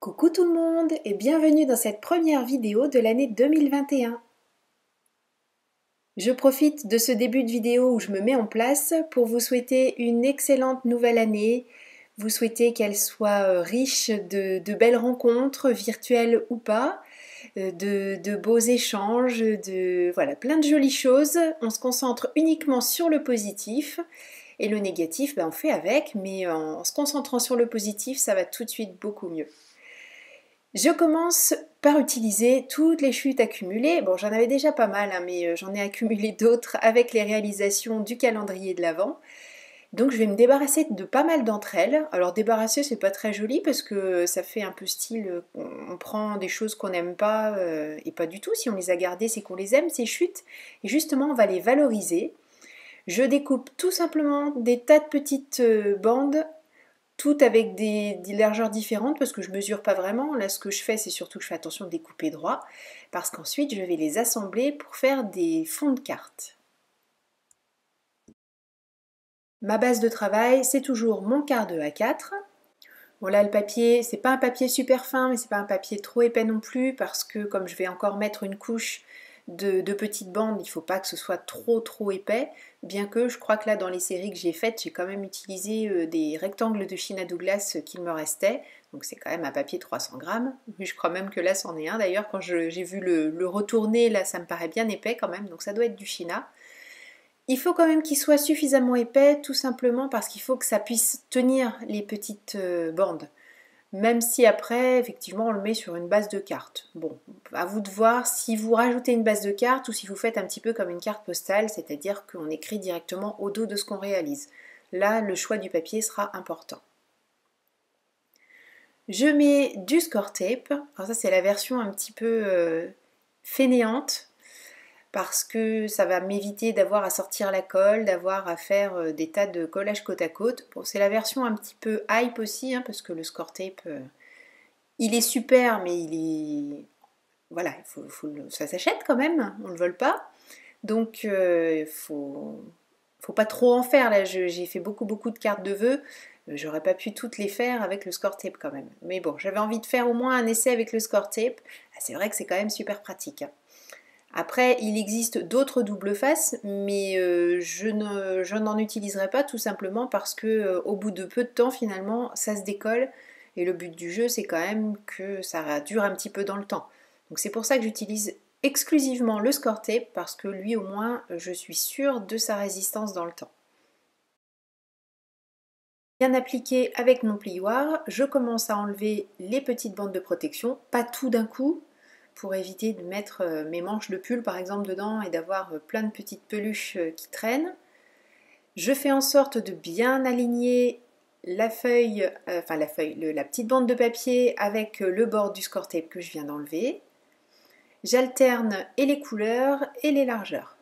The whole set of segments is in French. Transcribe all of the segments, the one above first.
Coucou tout le monde et bienvenue dans cette première vidéo de l'année 2021. Je profite de ce début de vidéo où je me mets en place pour vous souhaiter une excellente nouvelle année, vous souhaiter qu'elle soit riche de belles rencontres, virtuelles ou pas, de beaux échanges, voilà, plein de jolies choses. On se concentre uniquement sur le positif et le négatif, on fait avec, mais en se concentrant sur le positif, ça va tout de suite beaucoup mieux. Je commence par utiliser toutes les chutes accumulées. Bon, j'en avais déjà pas mal, mais j'en ai accumulé d'autres avec les réalisations du calendrier de l'Avent. Donc je vais me débarrasser de pas mal d'entre elles. Alors débarrasser, c'est pas très joli parce que ça fait un peu style, on prend des choses qu'on n'aime pas et pas du tout. Si on les a gardées, c'est qu'on les aime, ces chutes. Et justement, on va les valoriser. Je découpe tout simplement des tas de petites bandes, toutes avec des largeurs différentes parce que je mesure pas vraiment. Là, ce que je fais, c'est surtout que je fais attention de découper droit parce qu'ensuite, je vais les assembler pour faire des fonds de cartes. Ma base de travail, c'est toujours mon quart de A4. Bon là, le papier, c'est pas un papier super fin, mais c'est pas un papier trop épais non plus parce que comme je vais encore mettre une couche de petites bandes, il faut pas que ce soit trop épais, bien que je crois que là dans les séries que j'ai faites, j'ai quand même utilisé des rectangles de Sheena Douglas qu'il me restait, donc c'est quand même un papier 300 grammes, je crois même que là c'en est un d'ailleurs, quand j'ai vu le retourner, là ça me paraît bien épais quand même, donc ça doit être du Sheena. Il faut quand même qu'il soit suffisamment épais, tout simplement parce qu'il faut que ça puisse tenir les petites bandes. Même si après, effectivement, on le met sur une base de carte. Bon, à vous de voir si vous rajoutez une base de carte ou si vous faites un petit peu comme une carte postale, c'est-à-dire qu'on écrit directement au dos de ce qu'on réalise. Là, le choix du papier sera important. Je mets du score tape. Alors ça, c'est la version un petit peu fainéante, parce que ça va m'éviter d'avoir à sortir la colle, d'avoir à faire des tas de collages côte à côte. Bon, c'est la version un petit peu hype aussi, parce que le score tape, il est super, mais il est... Voilà, ça s'achète quand même, on ne le vole pas. Donc, faut pas trop en faire. Là, j'ai fait beaucoup de cartes de vœux. J'aurais pas pu toutes les faire avec le score tape quand même. Mais bon, j'avais envie de faire au moins un essai avec le score tape. C'est vrai que c'est quand même super pratique. Après, il existe d'autres double faces, mais je n'en utiliserai pas tout simplement parce que au bout de peu de temps, finalement, ça se décolle. Et le but du jeu, c'est quand même que ça dure un petit peu dans le temps. Donc c'est pour ça que j'utilise exclusivement le score tape, parce que lui, au moins, je suis sûre de sa résistance dans le temps. Bien appliqué avec mon plioir, je commence à enlever les petites bandes de protection, pas tout d'un coup, pour éviter de mettre mes manches de pull par exemple dedans et d'avoir plein de petites peluches qui traînent. Je fais en sorte de bien aligner la feuille, la petite bande de papier avec le bord du score tape que je viens d'enlever. J'alterne et les couleurs et les largeurs.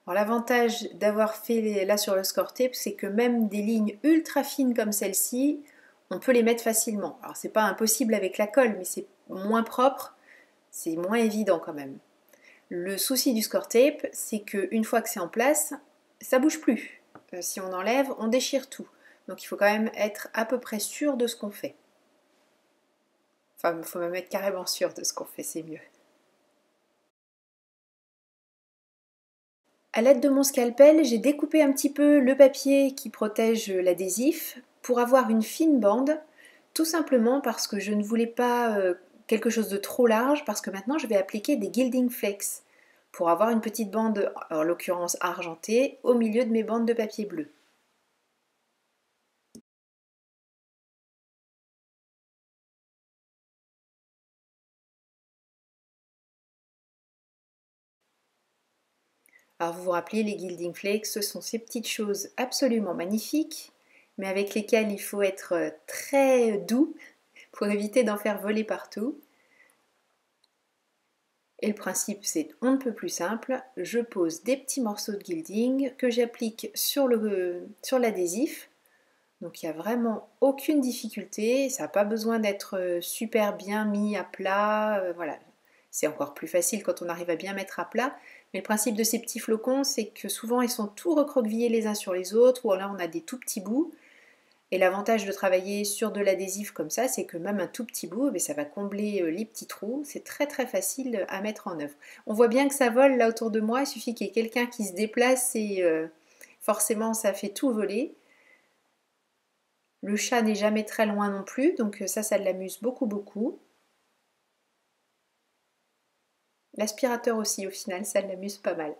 L'avantage d'avoir fait là sur le score tape, c'est que même des lignes ultra fines comme celle-ci, on peut les mettre facilement. Alors c'est pas impossible avec la colle, mais c'est moins propre, c'est moins évident quand même. Le souci du score tape, c'est qu'une fois que c'est en place, ça bouge plus. Si on enlève, on déchire tout. Donc il faut quand même être à peu près sûr de ce qu'on fait. Enfin, il faut même être carrément sûr de ce qu'on fait, c'est mieux. À l'aide de mon scalpel, j'ai découpé un petit peu le papier qui protège l'adhésif pour avoir une fine bande, tout simplement parce que je ne voulais pas quelque chose de trop large, parce que maintenant je vais appliquer des gilding flakes pour avoir une petite bande, en l'occurrence argentée, au milieu de mes bandes de papier bleu. Alors vous vous rappelez, les gilding flakes, ce sont ces petites choses absolument magnifiques, mais avec lesquelles il faut être très doux pour éviter d'en faire voler partout. Et le principe, c'est on ne peut plus simple. Je pose des petits morceaux de gilding que j'applique sur l'adhésif. Donc il n'y a vraiment aucune difficulté. Ça n'a pas besoin d'être super bien mis à plat. Voilà. C'est encore plus facile quand on arrive à bien mettre à plat. Mais le principe de ces petits flocons, c'est que souvent ils sont tout recroquevillés les uns sur les autres, ou alors on a des tout petits bouts. Et l'avantage de travailler sur de l'adhésif comme ça, c'est que même un tout petit bout, ça va combler les petits trous. C'est très très facile à mettre en œuvre. On voit bien que ça vole là autour de moi, il suffit qu'il y ait quelqu'un qui se déplace et forcément ça fait tout voler. Le chat n'est jamais très loin non plus, donc ça l'amuse beaucoup beaucoup. L'aspirateur aussi au final, ça l'amuse pas mal.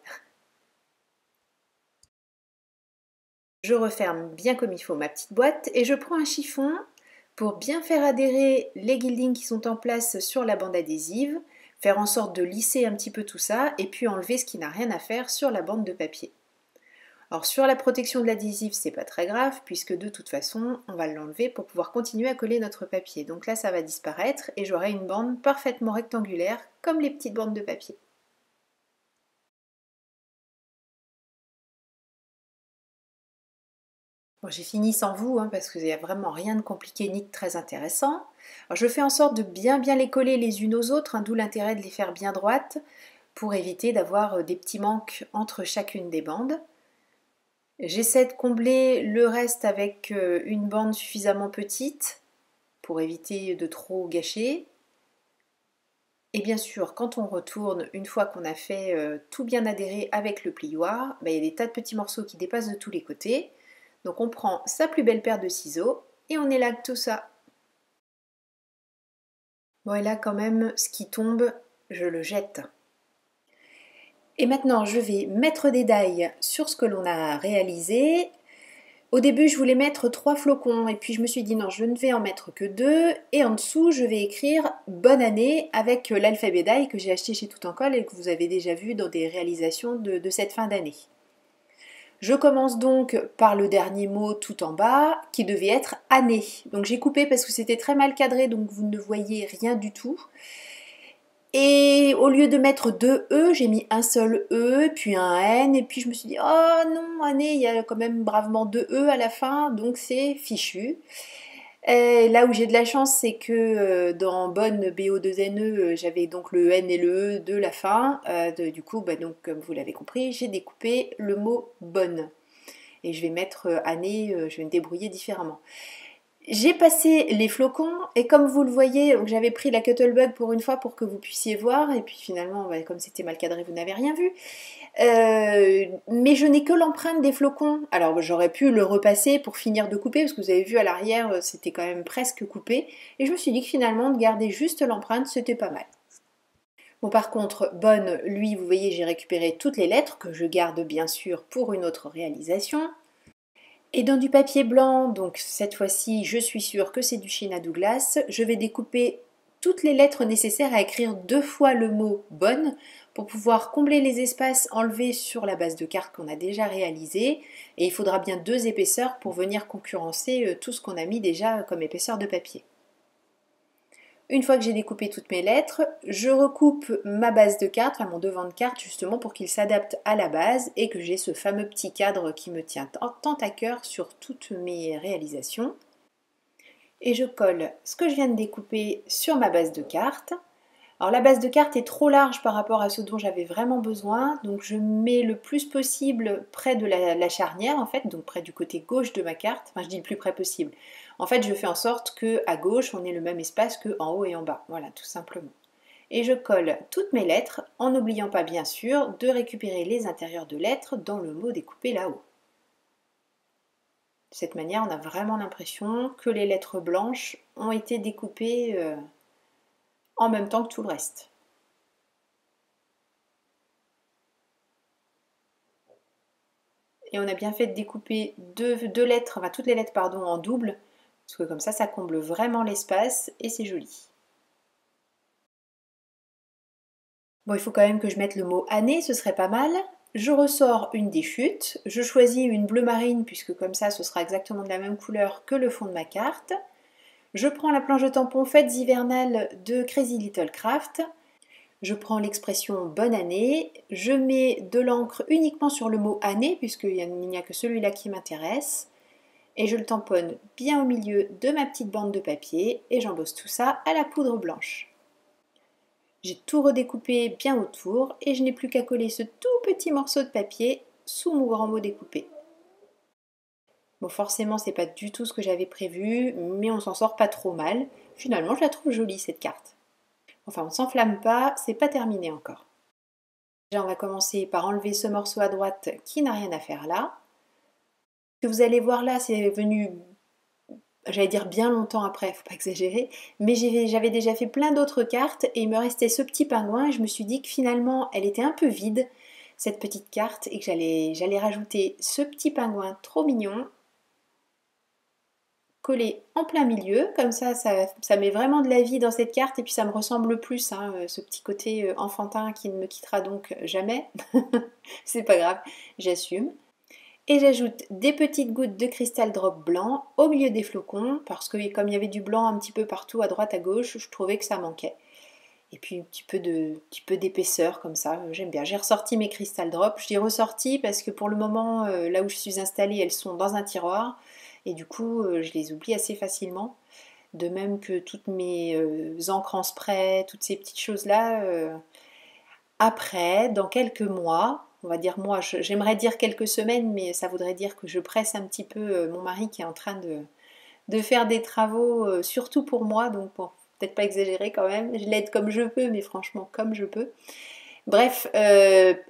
Je referme bien comme il faut ma petite boîte et je prends un chiffon pour bien faire adhérer les guildings qui sont en place sur la bande adhésive, faire en sorte de lisser un petit peu tout ça et puis enlever ce qui n'a rien à faire sur la bande de papier. Alors sur la protection de l'adhésif, c'est pas très grave puisque de toute façon, on va l'enlever pour pouvoir continuer à coller notre papier. Donc là, ça va disparaître et j'aurai une bande parfaitement rectangulaire comme les petites bandes de papier. Bon, j'ai fini sans vous parce qu'il n'y a vraiment rien de compliqué ni de très intéressant. Alors, je fais en sorte de bien les coller les unes aux autres, d'où l'intérêt de les faire bien droites pour éviter d'avoir des petits manques entre chacune des bandes. J'essaie de combler le reste avec une bande suffisamment petite pour éviter de trop gâcher. Et bien sûr, quand on retourne, une fois qu'on a fait tout bien adhérer avec le plioir, il y a des tas de petits morceaux qui dépassent de tous les côtés. Donc on prend sa plus belle paire de ciseaux et on élague tout ça. Bon et là quand même, ce qui tombe, je le jette. Et maintenant je vais mettre des dailles sur ce que l'on a réalisé. Au début je voulais mettre 3 flocons et puis je me suis dit non, je ne vais en mettre que 2 et en dessous je vais écrire bonne année avec l'alphabet d'ail que j'ai acheté chez Tout en Colle et que vous avez déjà vu dans des réalisations de cette fin d'année. Je commence donc par le dernier mot tout en bas qui devait être année. Donc j'ai coupé parce que c'était très mal cadré donc vous ne voyez rien du tout. Et au lieu de mettre 2 E, j'ai mis un seul E, puis un N, et puis je me suis dit, oh non, année, il y a quand même bravement 2 E à la fin, donc c'est fichu. Et là où j'ai de la chance, c'est que dans bonne BO2NE, j'avais donc le N et le E de la fin. Du coup, donc, comme vous l'avez compris, j'ai découpé le mot bonne. Et je vais mettre année, je vais me débrouiller différemment. J'ai passé les flocons et comme vous le voyez, j'avais pris la Cuttlebug pour une fois pour que vous puissiez voir et puis finalement, comme c'était mal cadré, vous n'avez rien vu. Mais je n'ai que l'empreinte des flocons. Alors j'aurais pu le repasser pour finir de couper parce que vous avez vu à l'arrière, c'était quand même presque coupé. Et je me suis dit que finalement, de garder juste l'empreinte, c'était pas mal. Bon par contre, bonne, lui, vous voyez, j'ai récupéré toutes les lettres que je garde bien sûr pour une autre réalisation. Et dans du papier blanc, donc cette fois-ci, je suis sûre que c'est du Sheena Douglas, je vais découper toutes les lettres nécessaires à écrire 2 fois le mot bonne pour pouvoir combler les espaces enlevés sur la base de carte qu'on a déjà réalisée. Et il faudra bien 2 épaisseurs pour venir concurrencer tout ce qu'on a mis déjà comme épaisseur de papier. Une fois que j'ai découpé toutes mes lettres, je recoupe ma base de carte, mon devant de carte justement pour qu'il s'adapte à la base et que j'ai ce fameux petit cadre qui me tient tant à cœur sur toutes mes réalisations. Et je colle ce que je viens de découper sur ma base de carte. Alors la base de carte est trop large par rapport à ce dont j'avais vraiment besoin, donc je mets le plus possible près de la charnière en fait, donc près du côté gauche de ma carte, enfin je dis le plus près possible. En fait je fais en sorte qu'à gauche on ait le même espace qu'en haut et en bas, voilà tout simplement. Et je colle toutes mes lettres en n'oubliant pas bien sûr de récupérer les intérieurs de lettres dans le mot découpé là-haut. De cette manière on a vraiment l'impression que les lettres blanches ont été découpées en même temps que tout le reste. Et on a bien fait de découper deux lettres, enfin toutes les lettres pardon, en double, parce que comme ça comble vraiment l'espace et c'est joli. Bon, il faut quand même que je mette le mot année, ce serait pas mal. Je ressors une des chutes, je choisis une bleu marine puisque comme ça ce sera exactement de la même couleur que le fond de ma carte. Je prends la planche de tampon Fêtes hivernales de Crazy Little Craft. Je prends l'expression bonne année, je mets de l'encre uniquement sur le mot année puisqu'il n'y a que celui-là qui m'intéresse et je le tamponne bien au milieu de ma petite bande de papier et j'embosse tout ça à la poudre blanche. J'ai tout redécoupé bien autour et je n'ai plus qu'à coller ce tout petit morceau de papier sous mon grand mot découpé. Bon, forcément, c'est pas du tout ce que j'avais prévu, mais on s'en sort pas trop mal. Finalement, je la trouve jolie cette carte. Enfin, on s'enflamme pas, c'est pas terminé encore. Déjà, on va commencer par enlever ce morceau à droite qui n'a rien à faire là. Ce que vous allez voir là, c'est venu, j'allais dire bien longtemps après, faut pas exagérer, mais j'avais déjà fait plein d'autres cartes et il me restait ce petit pingouin et je me suis dit que finalement, elle était un peu vide, cette petite carte, et que j'allais rajouter ce petit pingouin trop mignon collé en plein milieu, comme ça met vraiment de la vie dans cette carte et puis ça me ressemble plus, hein, ce petit côté enfantin qui ne me quittera donc jamais. C'est pas grave, j'assume. Et j'ajoute des petites gouttes de cristal drop blanc au milieu des flocons parce que comme il y avait du blanc un petit peu partout à droite à gauche, je trouvais que ça manquait. Et puis un petit peu d'épaisseur comme ça, j'aime bien. J'ai ressorti mes cristal drops, je dis ressorti parce que pour le moment, là où je suis installée, elles sont dans un tiroir et du coup, je les oublie assez facilement. De même que toutes mes encres en spray, toutes ces petites choses-là. Après, dans quelques mois, on va dire moi, j'aimerais dire quelques semaines, mais ça voudrait dire que je presse un petit peu mon mari qui est en train de faire des travaux, surtout pour moi, donc bon, peut-être pas exagérer quand même, je l'aide comme je peux, mais franchement comme je peux. Bref,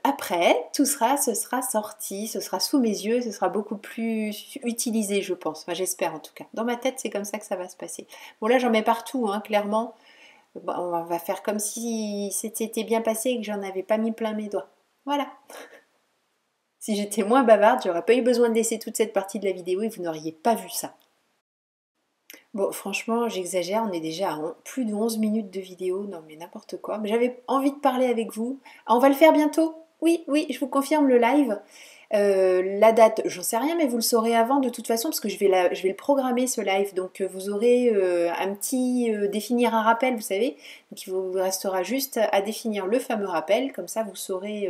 après, ce sera sorti, ce sera sous mes yeux, ce sera beaucoup plus utilisé, je pense. Enfin, j'espère en tout cas. Dans ma tête, c'est comme ça que ça va se passer. Bon, là, j'en mets partout, hein, clairement. Bon, on va faire comme si c'était bien passé et que j'en avais pas mis plein mes doigts. Voilà. Si j'étais moins bavarde, j'aurais pas eu besoin de laisser toute cette partie de la vidéo et vous n'auriez pas vu ça. Bon, franchement, j'exagère, on est déjà à plus de 11 minutes de vidéo, non mais n'importe quoi. Mais j'avais envie de parler avec vous. Ah, on va le faire bientôt? Oui, oui, je vous confirme le live. La date, j'en sais rien, mais vous le saurez avant de toute façon, parce que je vais le programmer ce live. Donc vous aurez un petit définir un rappel, vous savez. Donc il vous restera juste à définir le fameux rappel, comme ça vous saurez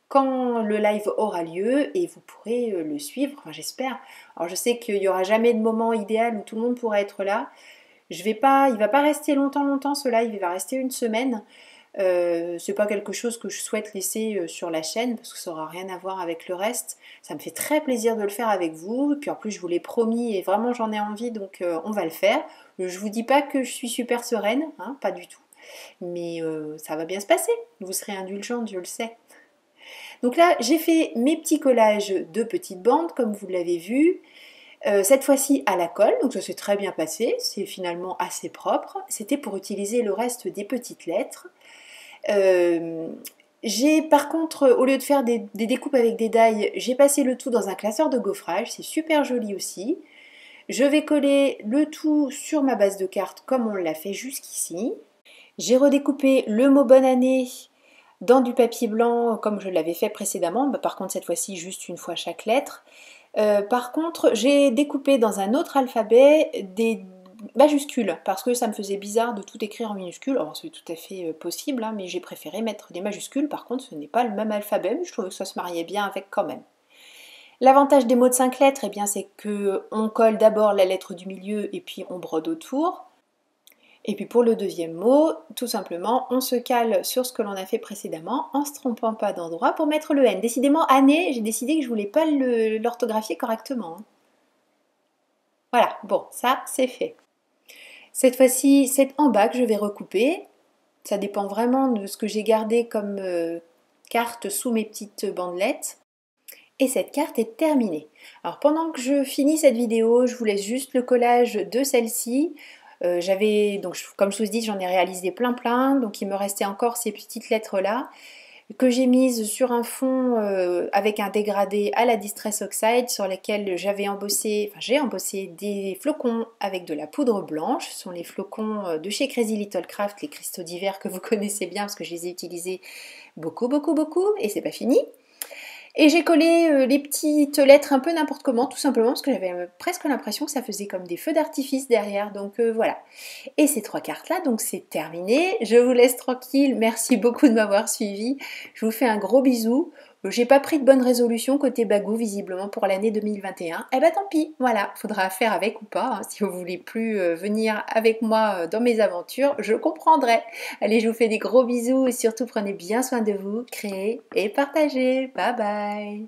quand le live aura lieu et vous pourrez le suivre, enfin, j'espère. Alors je sais qu'il n'y aura jamais de moment idéal où tout le monde pourra être là. Il va pas rester longtemps ce live, il va rester une semaine. C'est pas quelque chose que je souhaite laisser sur la chaîne parce que ça n'aura rien à voir avec le reste. Ça me fait très plaisir de le faire avec vous. Et puis en plus je vous l'ai promis et vraiment j'en ai envie donc on va le faire. Je vous dis pas que je suis super sereine, hein, pas du tout. Mais ça va bien se passer. Vous serez indulgente, je le sais. Donc là, j'ai fait mes petits collages de petites bandes, comme vous l'avez vu. Cette fois-ci à la colle, donc ça s'est très bien passé, c'est finalement assez propre. C'était pour utiliser le reste des petites lettres. J'ai par contre, au lieu de faire des découpes avec des die, j'ai passé le tout dans un classeur de gaufrage, c'est super joli aussi. Je vais coller le tout sur ma base de cartes comme on l'a fait jusqu'ici. J'ai redécoupé le mot bonne année dans du papier blanc comme je l'avais fait précédemment, par contre cette fois-ci juste une fois chaque lettre. Par contre j'ai découpé dans un autre alphabet des majuscules parce que ça me faisait bizarre de tout écrire en minuscules. Alors c'est tout à fait possible, hein, mais j'ai préféré mettre des majuscules. Par contre ce n'est pas le même alphabet, mais je trouvais que ça se mariait bien avec quand même. L'avantage des mots de 5 lettres, eh bien, c'est qu'on colle d'abord la lettre du milieu et puis on brode autour. Et puis pour le deuxième mot, tout simplement, on se cale sur ce que l'on a fait précédemment en ne se trompant pas d'endroit pour mettre le N. Décidément, année, j'ai décidé que je voulais pas l'orthographier correctement. Voilà, bon, ça c'est fait. Cette fois-ci, c'est en bas que je vais recouper. Ça dépend vraiment de ce que j'ai gardé comme carte sous mes petites bandelettes. Et cette carte est terminée. Alors pendant que je finis cette vidéo, je vous laisse juste le collage de celle-ci. Donc comme je vous dis, j'en ai réalisé plein, donc il me restait encore ces petites lettres là que j'ai mises sur un fond avec un dégradé à la Distress Oxide sur lesquels j'ai embossé des flocons avec de la poudre blanche. Ce sont les flocons de chez Crazy Little Craft, les cristaux d'hiver que vous connaissez bien parce que je les ai utilisés beaucoup et c'est pas fini. Et j'ai collé les petites lettres un peu n'importe comment, tout simplement parce que j'avais presque l'impression que ça faisait comme des feux d'artifice derrière, donc voilà. Et ces 3 cartes-là, donc c'est terminé. Je vous laisse tranquille, merci beaucoup de m'avoir suivi. Je vous fais un gros bisou. J'ai pas pris de bonne résolution côté bagou visiblement pour l'année 2021. Eh ben tant pis, voilà, faudra faire avec ou pas. Hein. Si vous voulez plus venir avec moi dans mes aventures, je comprendrai. Allez, je vous fais des gros bisous et surtout prenez bien soin de vous, créez et partagez. Bye bye.